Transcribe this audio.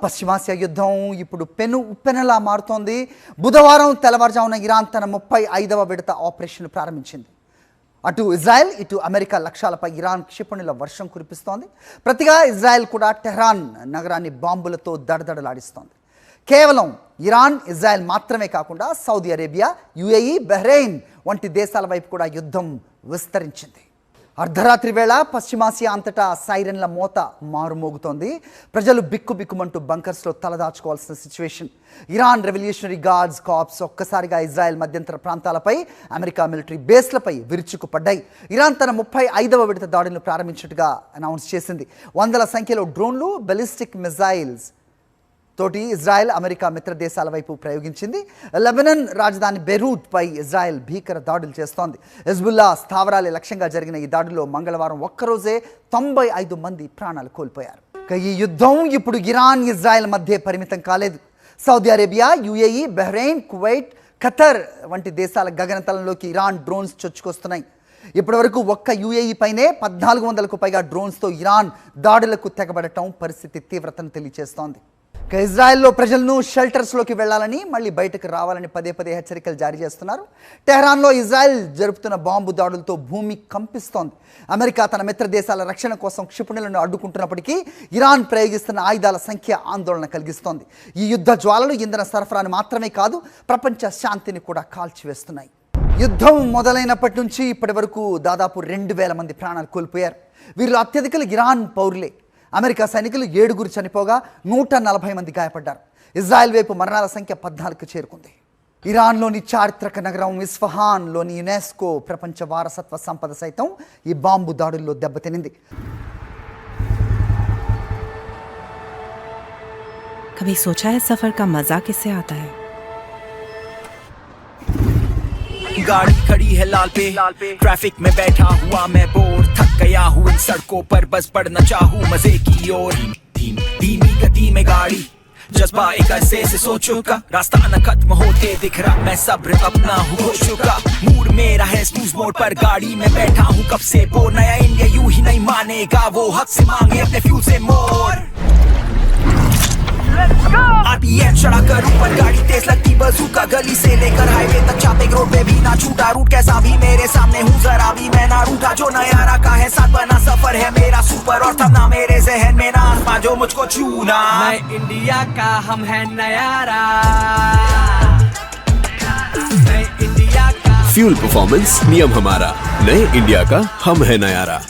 పశ్చిమాసియా యుద్ధం ఇప్పుడు ఉప్పెనలా మారుతోంది. బుధవారం తెల్లవారుజామున ఇరాన్ తన 35వ విడత ఆపరేషన్ ప్రారంభించింది. అటు ఇజ్రాయెల్ ఇటు అమెరికా లక్ష్యాలపై ఇరాన్ క్షిపణుల వర్షం కురిపిస్తోంది. ప్రతిగా ఇజ్రాయెల్ కూడా టెహ్రాన్ నగరాన్ని బాంబులతో దడదడలాడిస్తోంది. కేవలం ఇరాన్ ఇజ్రాయెల్ మాత్రమే కాకుండా సౌదీ అరేబియా, యుఏఈ, బహ్రెయిన్ వంటి దేశాల వైపు కూడా యుద్ధం విస్తరించింది. అర్ధరాత్రి వేళ పశ్చిమాసియా అంతటా సైరన్ల మోత మారుమోగుతోంది. ప్రజలు బిక్కుబిక్కుమంటూ బంకర్స్లో తలదాచుకోవాల్సిన situation. Iran revolutionary guards corps ఒక్కసారిగా ఇజ్రాయెల్ మధ్యంతర ప్రాంతాలపై, అమెరికా మిలిటరీ బేస్లపై విరుచుకుపడ్డాయి. ఇరాన్ తన 35వ విడత దాడులను ప్రారంభించినట్టుగా అనౌన్స్ చేసింది. వందల సంఖ్యలో డ్రోన్లు, బలిస్టిక్ మిజైల్స్ తోటి ఇజ్రాయెల్ అమెరికా మిత్ర దేశాల వైపు ప్రయోగించింది. లెబనాన్ రాజధాని బెరూట్ పై ఇజ్రాయెల్ భీకర దాడులు చేస్తోంది. హిజ్బుల్లా స్థావరాలే లక్ష్యంగా జరిగిన ఈ దాడుల్లో మంగళవారం ఒక్కరోజే 95 మంది ప్రాణాలు కోల్పోయారు. ఈ యుద్ధం ఇప్పుడు ఇరాన్ ఇజ్రాయెల్ మధ్య పరిమితం కాలేదు. Saudi Arabia, UAE, Bahrain, Kuwait, Qatar వంటి దేశాల గగనతలంలోకి ఇరాన్ డ్రోన్స్ చొచ్చుకొస్తున్నాయి. ఇప్పటి వరకు ఒక్క యుఏఈ పైనే 1400కు పైగా డ్రోన్స్తో ఇరాన్ దాడులకు తెగబడటం పరిస్థితి తీవ్రతను తెలియజేస్తోంది. ఇజ్రాయెల్లో ప్రజలను షెల్టర్స్లోకి వెళ్లాలని, మళ్ళీ బయటకు రావాలని పదే పదే హెచ్చరికలు జారీ చేస్తున్నారు. టెహ్రాన్లో ఇజ్రాయెల్ జరుపుతున్న బాంబు దాడులతో భూమి కంపిస్తోంది. అమెరికా తన మిత్ర దేశాల రక్షణ కోసం క్షిపణులను అడ్డుకుంటున్నప్పటికీ ఇరాన్ ప్రయోగిస్తున్న ఆయుధాల సంఖ్య ఆందోళన కలిగిస్తోంది. ఈ యుద్ధ జ్వాలలు ఇంధన సరఫరాను మాత్రమే కాదు, ప్రపంచ శాంతిని కూడా కాల్చివేస్తున్నాయి. యుద్ధం మొదలైనప్పటి నుంచి ఇప్పటి వరకు దాదాపు 2000 మంది ప్రాణాలు కోల్పోయారు. వీరిలో అత్యధికులు ఇరాన్ పౌరులే. అమెరికా సైనికులు 7 చనిపోగా 140 మంది గాయపడ్డారు. ఇజ్రాయెల్ వైపు మరణాల సంఖ్య 14కు చేరుకుంది. ఇరాన్లోని చారిత్రక నగరం ఇస్ఫహాన్లోని యునెస్కో ప్రపంచ వారసత్వ సంపద సైతం ఈ బాంబు దాడుల్లో దెబ్బతినింది. कभी सोचा है सफर का मजा किससे आता है? गाड़ी खड़ी है लाल पे, ट्रैफिक में बैठा हुआ मैं बोर, थक गया हूँ इन सड़कों पर, बस बढ़ना चाहूँ मजे की ओर। धीमी गति में गाड़ी, जज्बा एक अरसे से सोचो का, रास्ता न खत्म होते दिख रहा, मैं सब्र अपना हूँ होशों का। मूड मेरा है स्नूज मोड पर, गाड़ी में बैठा हूँ कब से बोर, नया इंडिया यूं ही नहीं मानेगा, वो हक से मांगे अपने फ्यूल से मोर। RPM चढ़ा कर ऊपर गाड़ी तेज लगती बज़ूका, गली से लेकर हाईवे तक चापे रोड पे भी ना छूटा, रूट कैसा भी मेरे सामने हूँ जरा भी मैं ना रूठा, जो नया रखा है साथ बना सफर है मेरा सुपर, और थमना मेरे जहन में ना आसमां जो मुझको छूना। नए इंडिया का हम है नयारा, नए इंडिया का फ्यूल परफॉर्मेंस नियम हमारा, नए इंडिया का हम है नयारा।